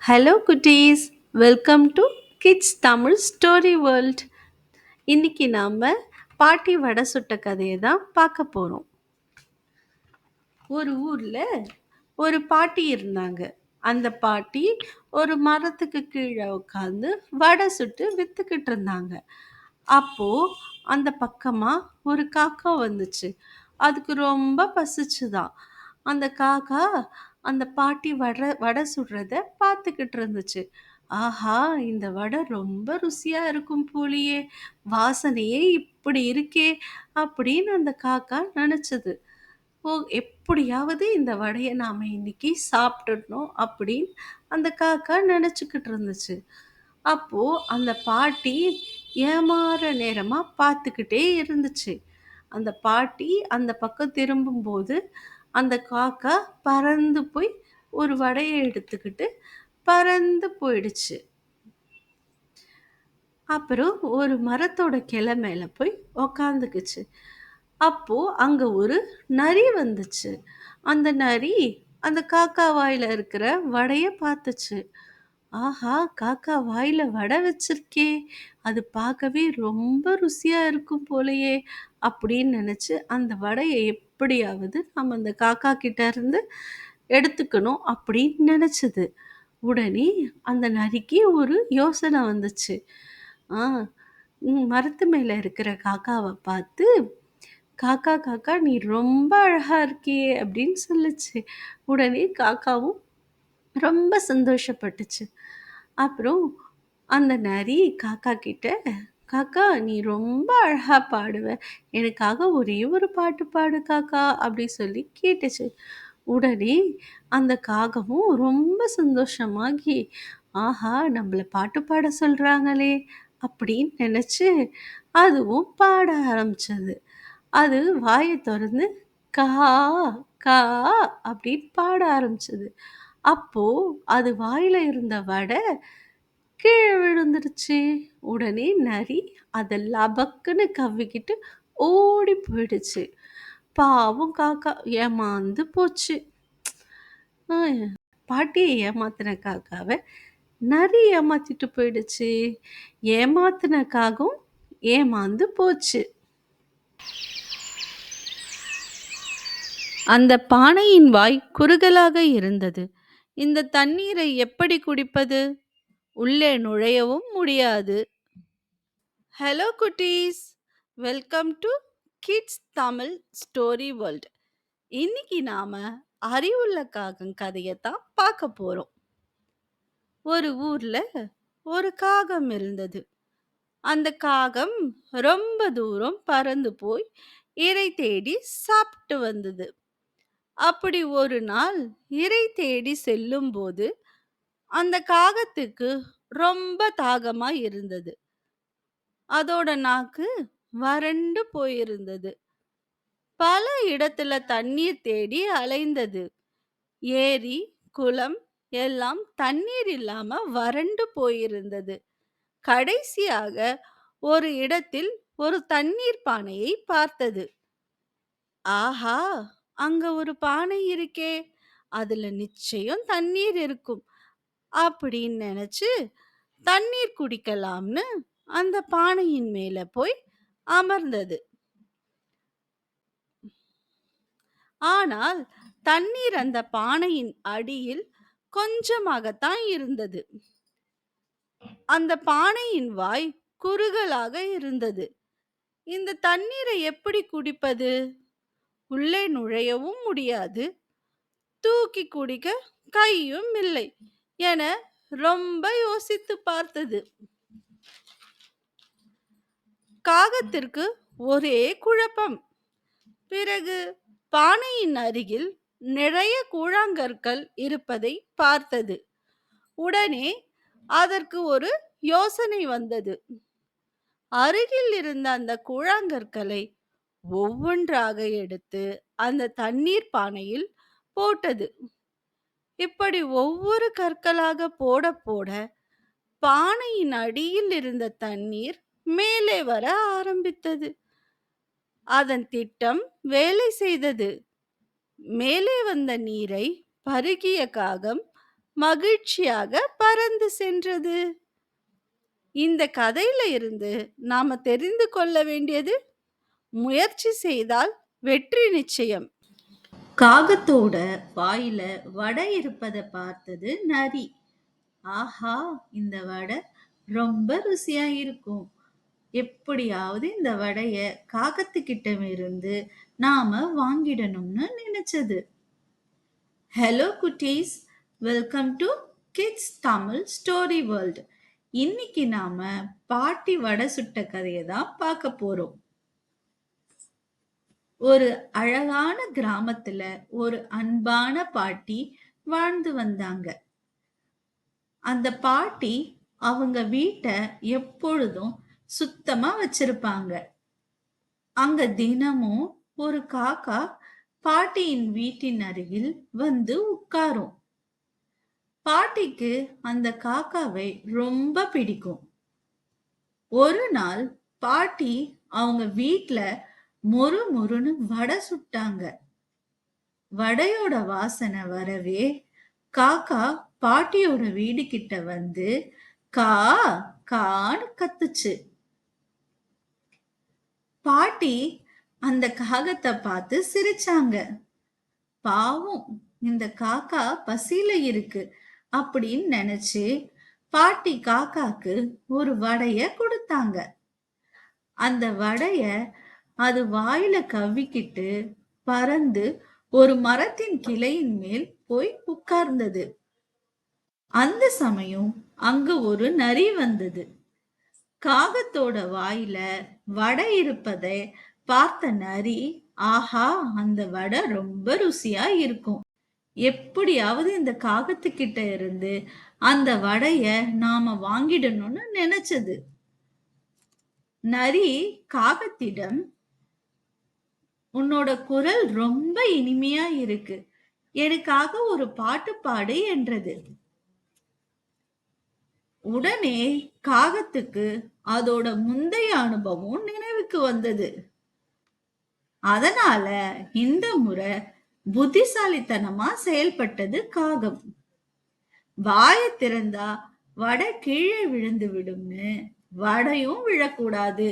Hello குட்டீஸ், welcome to kids Tamil story world. இன்னைக்கு நாம பாட்டி வடை சுட்ட கதையை தான் பார்க்க போறோம். ஒரு ஊர்ல ஒரு பாட்டி இருந்தாங்க. அந்த பாட்டி ஒரு மரத்துக்கு கீழே உட்காந்து வடை சுட்டு வித்துக்கிட்டு இருந்தாங்க. அப்போ அந்த பக்கமா ஒரு காக்கா வந்துச்சு. அதுக்கு ரொம்ப பசிச்சுதான். அந்த காக்கா அந்த பாட்டி வடை வடை சுடுறத பார்த்துக்கிட்டு இருந்துச்சு. ஆஹா, இந்த வடை ரொம்ப ருசியா இருக்கும் போலியே, வாசனையே இப்படி இருக்கே அப்படின்னு அந்த காக்கா நினைச்சது. ஓ, எப்படியாவது இந்த வடைய நாம இன்னைக்கு சாப்பிட்டுடணும் அப்படின்னு அந்த காக்கா நினைச்சுக்கிட்டு இருந்துச்சு. அப்போ அந்த பாட்டி ஏமாற நேரமா பார்த்துக்கிட்டே இருந்துச்சு. அந்த பாட்டி அந்த பக்கம் திரும்பும்போது அந்த காக்கா பறந்து போய் ஒரு வடைய எடுத்துக்கிட்டு பறந்து போயிடுச்சு. அப்புறம் ஒரு மரத்தோட கிளை மேல போய் உக்காந்துக்குச்சு. அப்போ அங்க ஒரு நரி வந்துச்சு. அந்த நரி அந்த காக்கா வாயில இருக்கிற வடைய பார்த்துச்சு. ஆஹா! காக்கா வாயில வடை வச்சிருக்கே! அது பார்க்கவே ரொம்ப ருசியா இருக்கும் போலயே! அப்படின்னு நினைச்சு அந்த வடைய எப்படியாவது நம்ம அந்த காக்கா கிட்ட இருந்து எடுத்துக்கணும் அப்படின்னு நினைச்சது. உடனே அந்த நரிக்கு ஒரு யோசனை வந்துச்சு. ஆ மரத்து மேல இருக்கிற காக்காவ பார்த்து, "காக்கா, காக்கா நீ ரொம்ப அழகா இருக்கியே!" அப்படின்னு சொல்லுச்சு. உடனே காக்காவும் ரொம்ப சந்தோஷப்பட்டுச்சு. அப்புறம் அந்த நரி காக்கா கிட்ட, "காக்கா நீ ரொம்ப அழகா பாடுவ. எனக்காக ஒரே ஒரு பாட்டு பாடு காக்கா" அப்படி சொல்லி கேட்டுச்சு. உடனே அந்த காகமும் ரொம்ப சந்தோஷமாகி, ஆஹா! நம்மள பாட்டு பாட சொல்றாங்களே அப்படின்னு நினைச்சு, அதுவும் பாட ஆரம்பிச்சது. அது வாய தொறந்து கா, கா அப்படின்னு பாட ஆரம்பிச்சது. அப்போ அது வாயில இருந்த வடை கீழ விழுந்துருச்சு. உடனே நரி அத லபக்குன்னு கவ்விக்கிட்டு ஓடி போயிடுச்சு. பாவம் காக்கா ஏமாந்து போச்சு. அ பாட்டிய ஏமாத்துன காக்காவ நரி ஏமாத்திட்டு போயிடுச்சு. ஏமாத்துன காகம் ஏமாந்து போச்சு. அந்த பானையின் வாய் குறுகலாக இருந்தது. இந்த தண்ணீரை எப்படி குடிப்பது? உள்ளே நுழையவும் முடியாது. ஹலோ குட்டீஸ், welcome to kids Tamil story world. இன்னைக்கு நாம அறிவுள்ள காகம் கதையை தான் பார்க்க போறோம். ஒரு ஊர்ல ஒரு காகம் இருந்தது. அந்த காகம் ரொம்ப தூரம் பறந்து போய் இரை தேடி சாப்பிட்டு வந்தது. அப்படி ஒரு நாள் இரை தேடி செல்லும்போது அந்த காகத்துக்கு ரொம்ப தாகமா இருந்தது. அதோட நாக்கு வறண்டு போயிருந்தது. பல இடத்துல தண்ணீர் தேடி அலைந்தது. ஏரி, குளம் எல்லாம் தண்ணீர் இல்லாம வறண்டு போயிருந்தது. கடைசியாக ஒரு இடத்தில் ஒரு தண்ணீர் பானையை பார்த்தது. ஆஹா! அங்க ஒரு பானை இருக்கே! அதுல நிச்சயம் தண்ணீர் இருக்கும் அப்படின்னு நினைச்சு தண்ணீர் குடிக்கலாம்னு அந்த பானையின் மேல போய் அமர்ந்தது. ஆனால் தண்ணீர் அந்த பானையின் அடியில் கொஞ்சமாகத்தான் இருந்தது. அந்த பானையின் வாய் குறுகலாக இருந்தது. இந்த தண்ணீரை எப்படி குடிப்பது? உள்ளே நுழையவும் முடியாது, தூக்கி குடிக்க கையும் இல்லை என ரொம்ப யோசித்து பார்த்தது. காகத்திற்கு ஒரே குழப்பம். பிறகு பானையின் அருகில் நிறைய கூழாங்கற்கள் இருப்பதை பார்த்தது. உடனே அதற்கு ஒரு யோசனை வந்தது. அருகில் இருந்த அந்த கூழாங்கற்களை ஒவ்வொன்றாக எடுத்து அந்த தண்ணீர் பானையில் போட்டது. இப்படி ஒவ்வொரு கற்களாக போட போட பானையின் அடியில் இருந்த தண்ணீர் மேலே வர ஆரம்பித்தது. அதன் திட்டம் வேலை செய்தது. மேலே வந்த நீரை பருகிய காகம் மகிழ்ச்சியாக பறந்து சென்றது. இந்த கதையில இருந்து நாம தெரிந்து கொள்ள வேண்டியது, முயற்சி செய்தால் வெற்றி நிச்சயம். காகத்தோட வாயில வடை இருப்பதை பார்த்தது நரி. ஆஹா, இந்த வடை ரொம்ப ருசியா இருக்கும். எப்படியாவது இந்த வடைய காகத்துக்கிட்ட இருந்து நாம வாங்கிடணும்னு நினைச்சது. ஹலோ குட்டீஸ், welcome to kids Tamil story world. இன்னைக்கு நாம பாட்டி வடை சுட்ட கதையை தான் பார்க்க போறோம். ஒரு அழகான கிராமத்துல ஒரு அன்பான பாட்டி வாழ்ந்து வந்தாங்க. அந்த பாட்டி அவங்க வீட்டை எப்பொழுதும் சுத்தமா வச்சிருப்பாங்க. அங்க தினமும் ஒரு காக்கா பாட்டியின் வீட்டின் அருகில் வந்து உட்காரும். பாட்டிக்கு அந்த காக்காவை ரொம்ப பிடிக்கும். ஒரு நாள் பாட்டி அவங்க வீட்ல மொறு மொறுன்னு வடை சுட்டாங்க. வடையோட வாசனை வரவே காக்கா பாட்டியோட வீடு கிட்ட வந்து கா கான்னு கத்துச்சு. பாட்டி அந்த காகத்தை பார்த்து சிரிச்சாங்க. பாவம், இந்த காக்கா பசியில இருக்கு அப்படின்னு நினைச்சு பாட்டி காக்காக்கு ஒரு வடைய கொடுத்தாங்க. அந்த வடைய அது வாயில கவ்விக்கிட்டு பறந்து ஒரு மரத்தின் கிளையின் மேல் போய் உட்கார்ந்தது. அந்த சமயம் அங்கு ஒரு நரி வந்தது. காகத்தோட வாயில வடை இருப்பதை பார்த்த நரி, ஆஹா, அந்த வடை ரொம்ப ருசியா இருக்கும். எப்படியாவது இந்த காகத்துக்கிட்ட இருந்து அந்த வடைய நாம வாங்கிடணும்னு நினைச்சது. நரி காகத்திடம், உன்னோட குரல் ரொம்ப இனிமையா இருக்கு, எனக்காக ஒரு பாட்டு பாடு என்றது. உடனே காகத்துக்கு அதோட முந்தைய அனுபவம் நினைவுக்கு வந்தது. அதனால இந்த முறை புத்திசாலித்தனமா செயல்பட்டது காகம். வாய திறந்தா வடை கீழே விழுந்து விடும்னு, வடையும் விழக்கூடாது,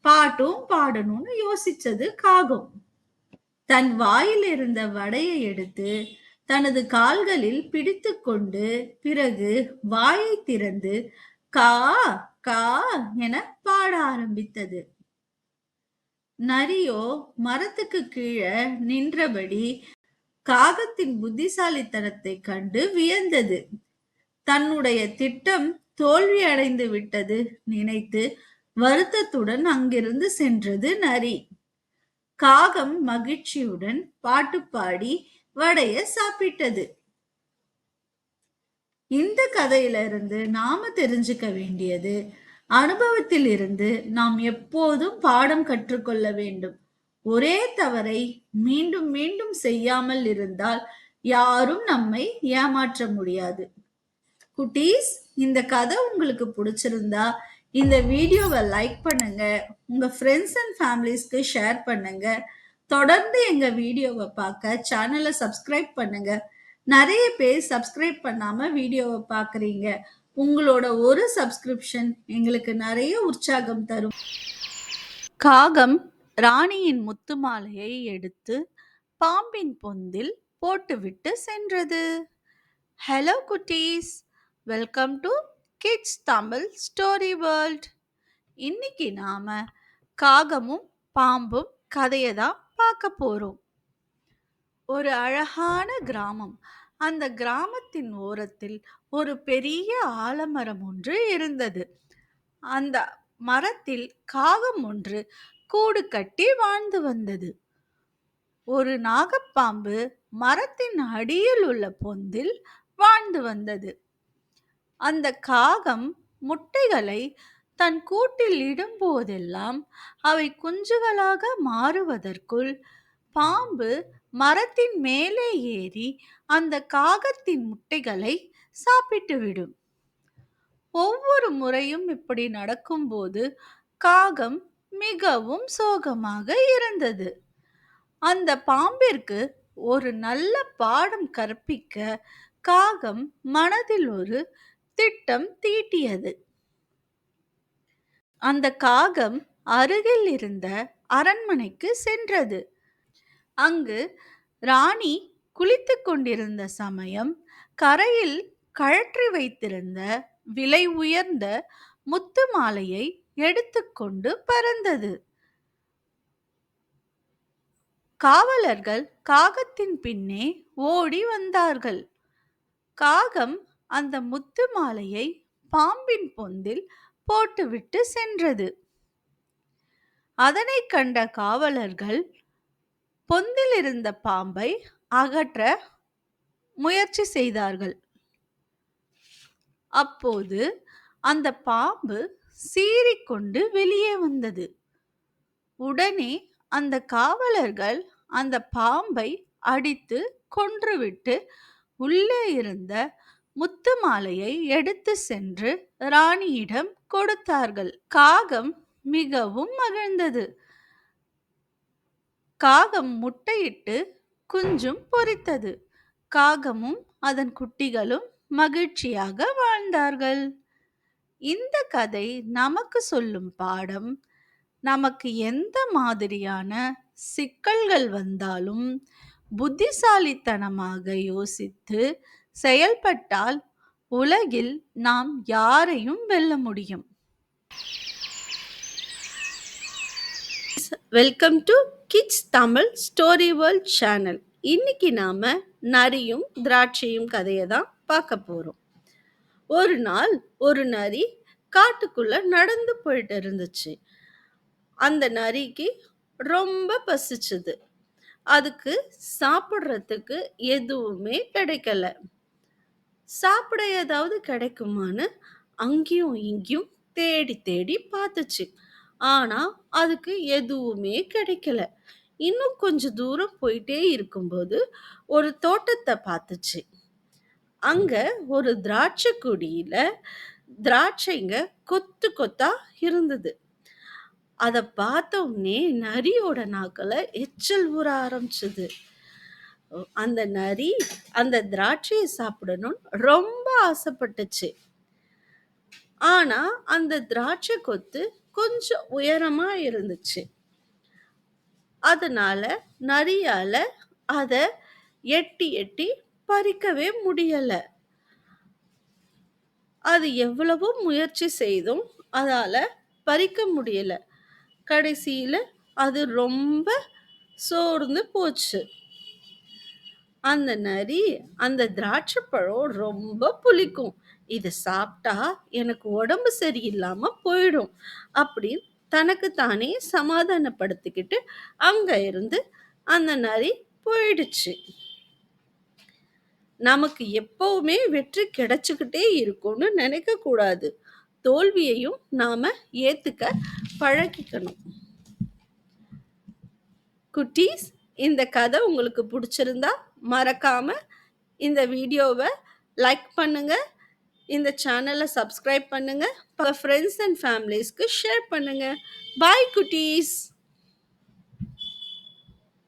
பாட்டும் பாடணும்னு யோசிச்சது காகம். தன் வாயில் இருந்த வடையை எடுத்து தனது கால்களில் பிடித்து கொண்டு பிறகு வாயை திறந்து கா கா என பாட ஆரம்பித்தது. நரியோ மரத்துக்கு கீழே நின்றபடி காகத்தின் புத்திசாலித்தனத்தை கண்டு வியந்தது. தன்னுடைய திட்டம் தோல்வி அடைந்து விட்டது நினைத்து வருத்தத்துடன் அங்கிருந்து சென்றது நரி. காகம் மகிழ்ச்சியுடன் பாட்டு பாடி வடைய சாப்பிட்டது. இந்த கதையில இருந்து நாம தெரிஞ்சுக்க வேண்டியது, அனுபவத்தில் இருந்து நாம் எப்போதும் பாடம் கற்றுக்கொள்ள வேண்டும். ஒரே தவறை மீண்டும் மீண்டும் செய்யாமல் இருந்தால் யாரும் நம்மை ஏமாற்ற முடியாது. குட்டீஸ், இந்த கதை உங்களுக்கு பிடிச்சிருந்தா இந்த வீடியோவை லைக் பண்ணுங்க, உங்க ஃப்ரெண்ட்ஸ் அண்ட் ஃபேமிலிஸ்க்கு ஷேர் பண்ணுங்க. தொடர்ந்து எங்க வீடியோவை பார்க்க சேனலை சப்ஸ்கிரைப் பண்ணுங்க. நிறைய பேர் சப்ஸ்கிரைப் பண்ணாம வீடியோவை பார்க்குறீங்க. உங்களோட ஒரு சப்ஸ்கிரிப்ஷன் எங்களுக்கு நிறைய உற்சாகம் தரும். காகம் ராணியின் முத்து மாலையை எடுத்து பாம்பின் பொந்தில் போட்டுவிட்டு சென்றது. ஹலோ குட்டீஸ், welcome to kids Tamil story world. இன்னைக்கு நாம காகமும் பாம்பும் கதையை தான் பார்க்க போறோம். ஒரு அழகான கிராமம். அந்த கிராமத்தின் ஓரத்தில் ஒரு பெரிய ஆலமரம் ஒன்று இருந்தது. அந்த மரத்தில் காகம் ஒன்று கூடு கட்டி வாழ்ந்து வந்தது. ஒரு நாகப்பாம்பு மரத்தின் அடியில் உள்ள பொந்தில் வாழ்ந்து வந்தது. அந்த காகம் முட்டைகளை தன் கூட்டில் இடும்போதெல்லாம் அவை குஞ்சுகளாக மாறுவதற்குள் பாம்பு மரத்தின் மேலே ஏறி அந்த காகத்தின் முட்டைகளை சாப்பிட்டுவிடும். ஒவ்வொரு முறையும் இப்படி நடக்கும்போது காகம் மிகவும் சோகமாக இருந்தது. அந்த பாம்பிற்கு ஒரு நல்ல பாடம் கற்பிக்க காகம் மனதில் ஒரு திட்டம் தீட்டியது. அந்த காகம் அருகில் இருந்த அரண்மனைக்கு சென்றது. அங்கு ராணி குளித்துக் கொண்டிருந்த சமயம் கரையில் கழற்றி வைத்திருந்த விலை உயர்ந்த முத்து மாலையை எடுத்துக்கொண்டு பறந்தது. காவலர்கள் காகத்தின் பின்னே ஓடி வந்தார்கள். காகம் அந்த முத்து மாலையை பாம்பின் பொந்தில் போட்டுவிட்டு சென்றது. அதனை கண்ட காவலர்கள் பொந்தில் இருந்த பாம்பை அகற்ற முயற்சி செய்தார்கள். அப்போது அந்த பாம்பு சீறிக்கொண்டு வெளியே வந்தது. உடனே அந்த காவலர்கள் அந்த பாம்பை அடித்து கொன்றுவிட்டு உள்ளே இருந்த முத்து மாலையை எடுத்து சென்று ராணியிடம் கொடுத்தார்கள். காகம் மிகவும் மகிழ்ந்தது. காகம் முட்டையிட்டு குஞ்சும் பொரித்தது. காகமும் அதன் குட்டிகளும் மகிழ்ச்சியாக வாழ்ந்தார்கள். இந்த கதை நமக்கு சொல்லும் பாடம், நமக்கு எந்த மாதிரியான சிக்கல்கள் வந்தாலும் புத்திசாலித்தனமாக யோசித்து செயல்பட்டால் உலகில் நாம் யாரையும் வெல்ல முடியும். Welcome to kids Tamil story world channel. இன்னைக்கு நாம நரியும் திராட்சையும் கதையை தான் பார்க்க போறோம். ஒரு நாள் ஒரு நரி காட்டுக்குள்ள நடந்து போயிட்டு இருந்துச்சு. அந்த நரிக்கு ரொம்ப பசிச்சுது. அதுக்கு சாப்பிட்றதுக்கு எதுவுமே கிடைக்கல. சாப்பிட ஏதாவது கிடைக்குமான்னு அங்கேயும் இங்கேயும் தேடி தேடி பார்த்துச்சு. ஆனா அதுக்கு எதுவுமே கிடைக்கல. இன்னும் கொஞ்சம் தூரம் போயிட்டே இருக்கும்போது ஒரு தோட்டத்தை பார்த்துச்சு. அங்க ஒரு திராட்சை கொடியில திராட்சைங்க கொத்து கொத்தா இருந்தது. அதை பார்த்த உடனே நரியோட நாக்குல எச்சல் ஊற ஆரம்பிச்சது. அந்த நரி அந்த திராட்சையை சாப்பிடணும்னு ரொம்ப ஆசைப்பட்டுச்சு. ஆனா அந்த திராட்சை கொத்து கொஞ்சம் உயரமா இருந்துச்சு. அதனால நரியால அதை எட்டி எட்டி பறிக்கவே முடியல. அது எவ்வளவோ முயற்சி செய்தும் அதால பறிக்க முடியல. கடைசியில அது ரொம்ப சோர்ந்து போச்சு. அந்த நரி அந்த திராட்சை பழம் ரொம்ப புளிக்கும், இதை சாப்பிட்டா எனக்கு உடம்பு சரியில்லாம போயிடும் அப்படின்னு தனக்கு தானே சமாதானப்படுத்திக்கிட்டு அங்க இருந்து அந்த நரி போயிடுச்சு. நமக்கு எப்பவுமே வெற்றி கிடைச்சுக்கிட்டே இருக்கும்னு நினைக்க கூடாது. தோல்வியையும் நாம ஏத்துக்க பழகிக்கணும். குட்டீஸ், இந்த கதை உங்களுக்கு பிடிச்சிருந்தா மறக்காம இந்த வீடியோவை லைக் பண்ணுங்க, இந்த சேனலை சப்ஸ்கிரைப் பண்ணுங்க, ஃப்ரெண்ட்ஸ் அண்ட் ஃபேமிலிஸ்க்கு ஷேர் பண்ணுங்க. பாய் குட்டீஸ்.